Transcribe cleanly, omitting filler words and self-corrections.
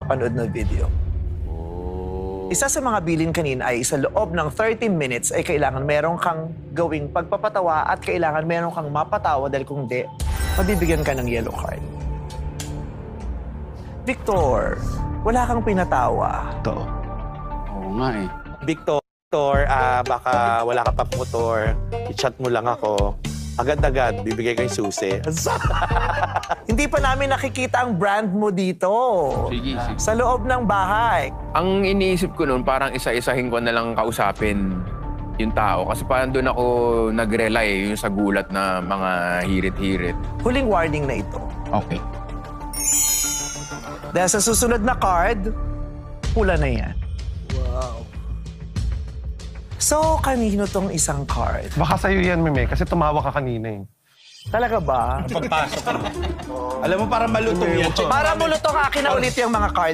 panood na video. Isa sa mga bilin kanina ay sa loob ng 30 minutes ay kailangan meron kang gawing pagpapatawa at kailangan meron kang mapatawa dahil kung di, mabibigyan ka ng yellow card. Victor, wala kang pinatawa. Ito. Oo nga eh. Victor, baka wala ka pang motor, i-chat mo lang ako. Agad-agad, bibigay ko yung susi. Hindi pa namin nakikita ang brand mo dito. Sige. Sa loob ng bahay. Ang iniisip ko noon, parang isa-isahin ko na lang kausapin yung tao. Kasi parang doon ako nag-rely yung sa gulat na mga hirit-hirit. Huling warning na ito. Okay. Dahil sa susunod na card, pula na yan. Wow. So, kanino tong isang card? Baka sa'yo yan, Meme, kasi tumawa ka kanina eh. Talaga ba? Pagpasok mo. Alam mo, para malutong yan. Para mulutong akin na ulit yung mga card.